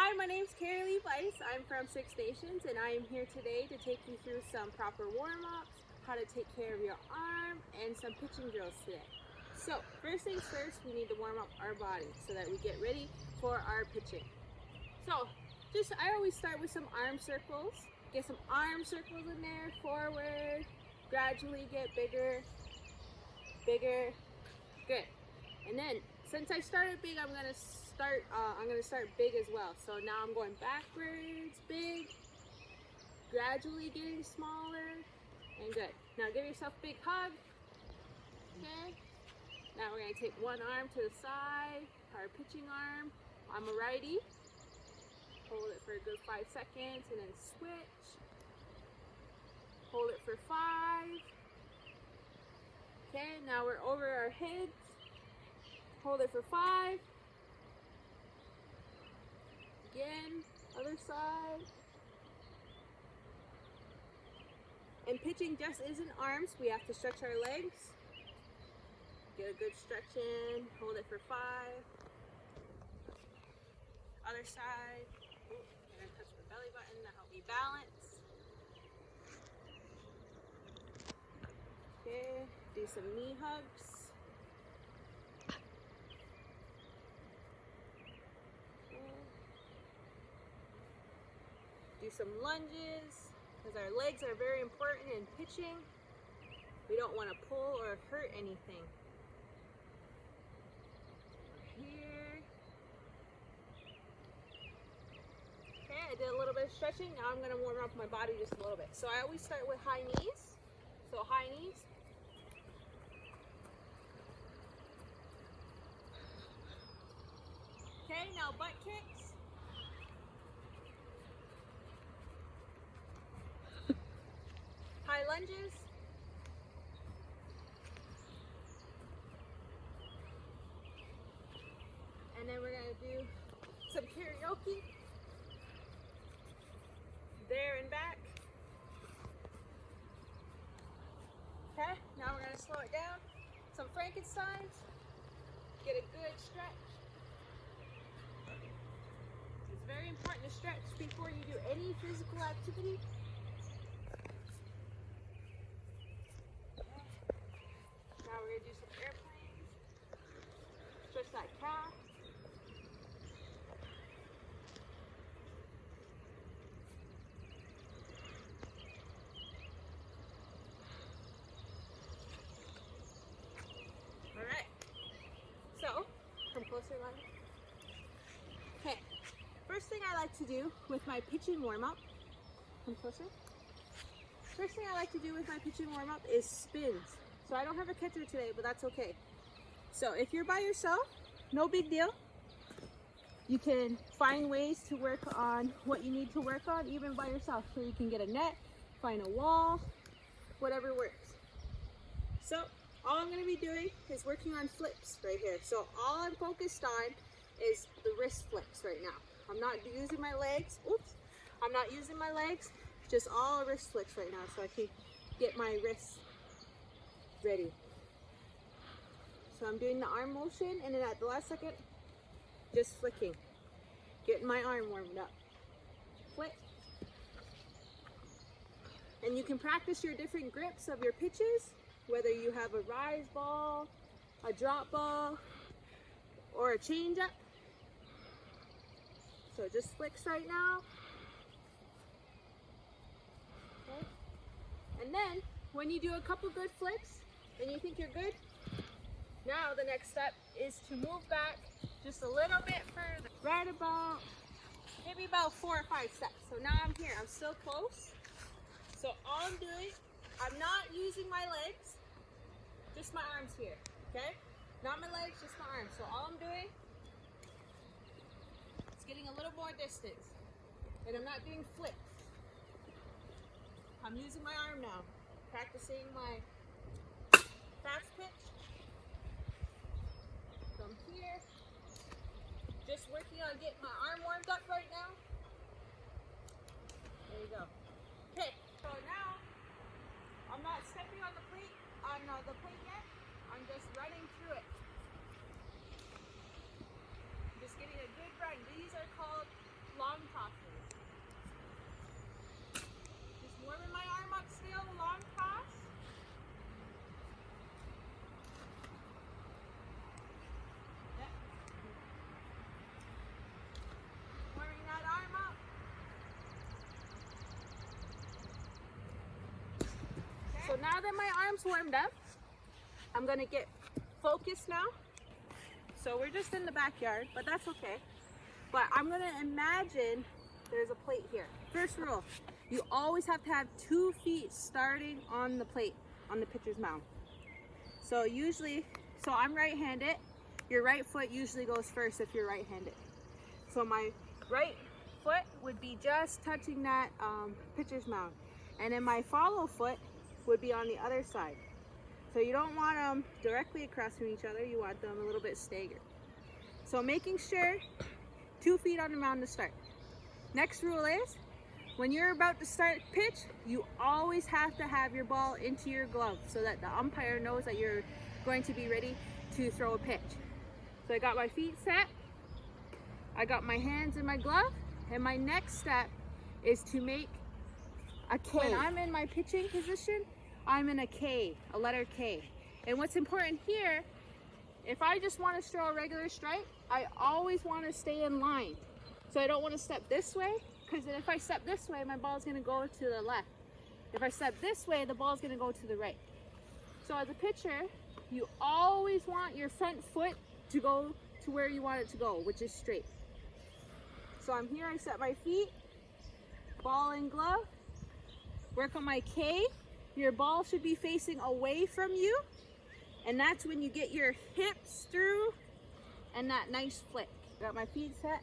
Hi, my name's Carey-Leigh Vyse. I'm from Six Nations, and I am here today to take you through some proper warm-ups, how to take care of your arm, and some pitching drills today. So, first things first, we need to warm up our body so that we get ready for our pitching. So, I always start with some arm circles. Get some arm circles in there, forward, gradually get bigger, bigger, good. And then, since I started big, I'm gonna start big as well. So now I'm going backwards, big, gradually getting smaller, and good. Now give yourself a big hug. Okay. Now we're gonna take one arm to the side, our pitching arm. I'm a righty. Hold it for a good 5 seconds and then switch. Hold it for 5. Okay, now we're over our heads. Hold it for 5. Again, other side. And pitching just isn't arms. We have to stretch our legs. Get a good stretch in. Hold it for 5. Other side. Ooh, I'm gonna touch the belly button to help me balance. Okay, do some knee hugs. Do some lunges, because our legs are very important in pitching. We don't want to pull or hurt anything. Here. Okay, I did a little bit of stretching. Now I'm going to warm up my body just a little bit. So I always start with high knees. So high knees. Okay, now butt kicks. High lunges. And then we're going to do some karaoke. There and back. Okay, now we're going to slow it down. Some Frankensteins. Get a good stretch. It's very important to stretch before you do any physical activity. Now we're going to do some airplanes. Stretch that calf. Alright. So, come closer, Lonnie. Okay. First thing I like to do with my pitching warm-up, come closer. First thing I like to do with my pitching warm-up is spins. So I don't have a catcher today, but that's okay. So if you're by yourself, no big deal. You can find ways to work on what you need to work on even by yourself. So you can get a net, find a wall, whatever works. So all I'm gonna be doing is working on flips right here. So all I'm focused on is the wrist flips right now. I'm not using my legs. Oops. I'm not using my legs, just all wrist flips right now so I can get my wrists ready. So I'm doing the arm motion and then at the last second, just flicking. Getting my arm warmed up. Flick. And you can practice your different grips of your pitches, whether you have a rise ball, a drop ball, or a change up. So just flicks right now. Okay. And then when you do a couple good flicks and you think you're good, now the next step is to move back just a little bit further. Right about, maybe about 4 or 5 steps. So now I'm here, I'm still close. So all I'm doing, I'm not using my legs, just my arms here, okay? Not my legs, just my arms. So all I'm doing is getting a little more distance. And I'm not doing flips. I'm using my arm now, practicing my fast pitch. From here, just working on getting my arm warmed up right now. There you go. Okay, so now I'm not stepping on the plate yet. I'm just running through it. Just getting a good run. These are called So now that my arm's warmed up, I'm gonna get focused now. So we're just in the backyard, but that's okay. But I'm gonna imagine there's a plate here. First rule, you always have to have 2 feet starting on the plate, on the pitcher's mound. So I'm right-handed. Your right foot usually goes first if you're right-handed. So my right foot would be just touching that pitcher's mound. And then my follow foot would be on the other side. So you don't want them directly across from each other, you want them a little bit staggered. So making sure 2 feet on the mound to start. Next rule is, when you're about to start pitch, you always have to have your ball into your glove so that the umpire knows that you're going to be ready to throw a pitch. So I got my feet set, I got my hands in my glove, and my next step is to make a K. When I'm in my pitching position, I'm in a K, a letter K. And what's important here, if I just want to throw a regular strike, I always want to stay in line. So I don't want to step this way, because if I step this way, my ball's going to go to the left. If I step this way, the ball's going to go to the right. So as a pitcher, you always want your front foot to go to where you want it to go, which is straight. So I'm here, I set my feet, ball and glove, work on my K. Your ball should be facing away from you, and that's when you get your hips through and that nice flick. Got my feet set.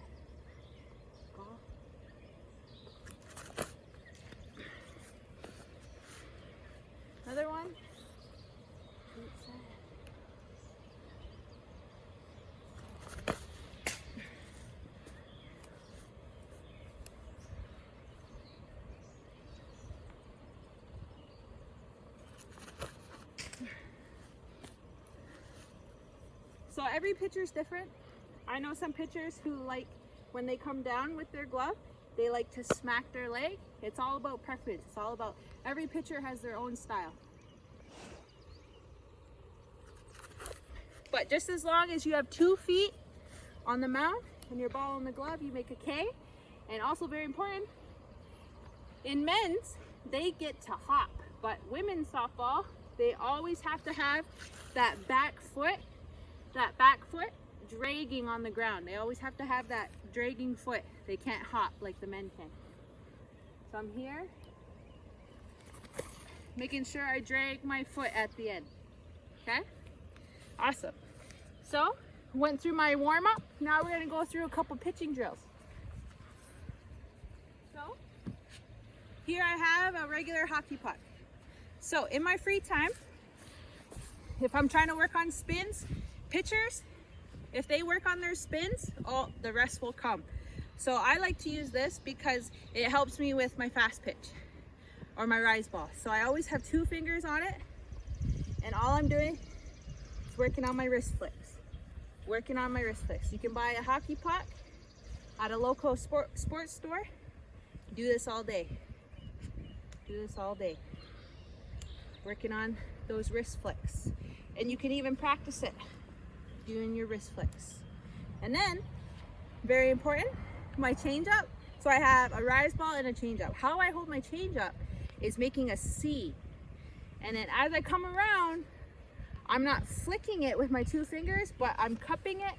Another one. Feet set. So every pitcher is different. I know some pitchers who like, when they come down with their glove, they like to smack their leg. It's all about preference. It's all about, every pitcher has their own style. But just as long as you have 2 feet on the mound and your ball in the glove, you make a K. And also very important, in men's, they get to hop. But women's softball, they always have to have that back foot dragging on the ground. They always have to have that dragging foot. They can't hop like the men can. So I'm here, making sure I drag my foot at the end. Okay? Awesome. So, went through my warm-up. Now we're going to go through a couple pitching drills. So, here I have a regular hockey puck. So, in my free time, if I'm trying to work on spins, pitchers, if they work on their spins, the rest will come. So I like to use this because it helps me with my fast pitch or my rise ball. So I always have 2 fingers on it, and all I'm doing is working on my wrist flicks. Working on my wrist flicks. You can buy a hockey puck at a local sports store. Do this all day. Do this all day. Working on those wrist flicks. And you can even practice it doing your wrist flicks. And then, very important, my change up. So I have a rise ball and a change up. How I hold my change up is making a C. And then as I come around, I'm not flicking it with my 2 fingers, but I'm cupping it.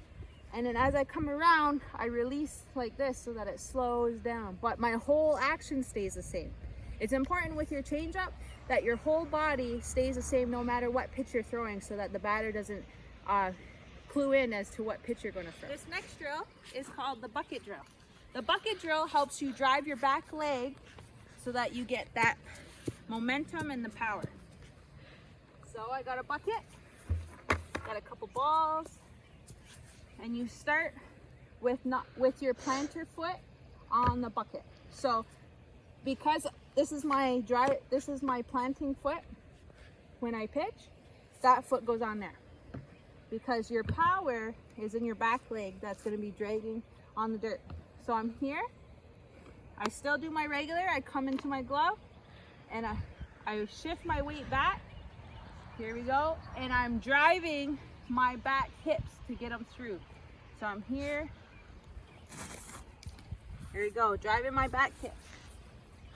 And then as I come around, I release like this so that it slows down. But my whole action stays the same. It's important with your change up that your whole body stays the same no matter what pitch you're throwing, so that the batter doesn't clue in as to what pitch you're going to throw. This next drill is called the bucket drill. The bucket drill helps you drive your back leg so that you get that momentum and the power. So I got a bucket, got a couple balls, and you start with your planter foot on the bucket. So because this is my planting foot, when I pitch, that foot goes on there. Because your power is in your back leg that's going to be dragging on the dirt. So I'm here, I still do my regular, I come into my glove, and I shift my weight back, here we go, and I'm driving my back hips to get them through. So I'm here we go, driving my back hips.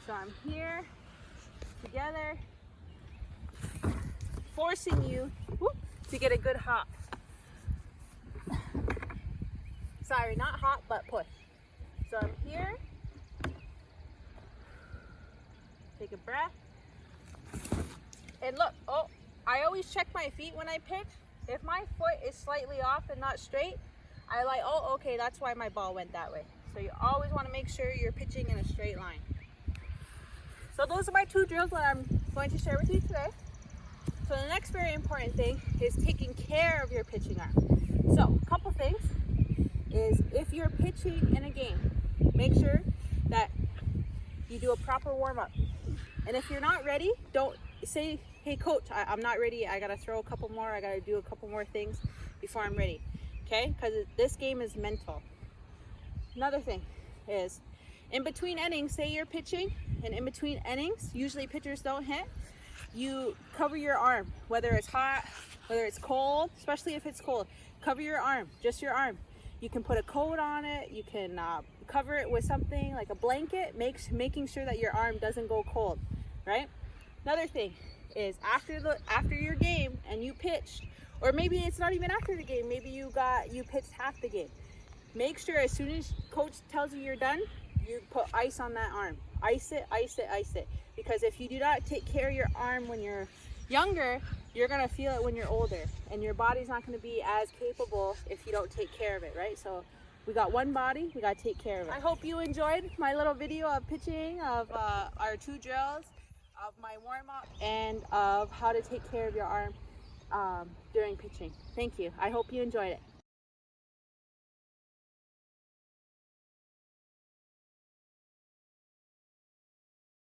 So I'm here, together, forcing you to get a good hop. Sorry, not hop, but push. So I'm here. Take a breath. And look, oh, I always check my feet when I pitch. If my foot is slightly off and not straight, I like, oh, okay, that's why my ball went that way. So you always want to make sure you're pitching in a straight line. So those are my 2 drills that I'm going to share with you today. So the next very important thing is taking care of your pitching arm. So a couple things is if you're pitching in a game, make sure that you do a proper warm-up. And if you're not ready, don't say, hey coach, I'm not ready, I gotta throw a couple more, I gotta do a couple more things before I'm ready, okay? Because this game is mental. Another thing is, in between innings, say you're pitching, and in between innings, usually pitchers don't hit, you cover your arm, whether it's hot, whether it's cold, especially if it's cold, cover your arm, just your arm. You can put a coat on it, you can cover it with something like a blanket, making sure that your arm doesn't go cold, right? Another thing is after your game and you pitched, or maybe it's not even after the game, maybe you pitched half the game. Make sure as soon as coach tells you you're done, you put ice on that arm. Ice it, ice it, ice it. Because if you do not take care of your arm when you're younger, you're gonna feel it when you're older, and your body's not gonna be as capable if you don't take care of it, right? So we got one body, we gotta take care of it. I hope you enjoyed my little video of pitching, of our 2 drills, of my warm-up, and of how to take care of your arm during pitching. Thank you. I hope you enjoyed it.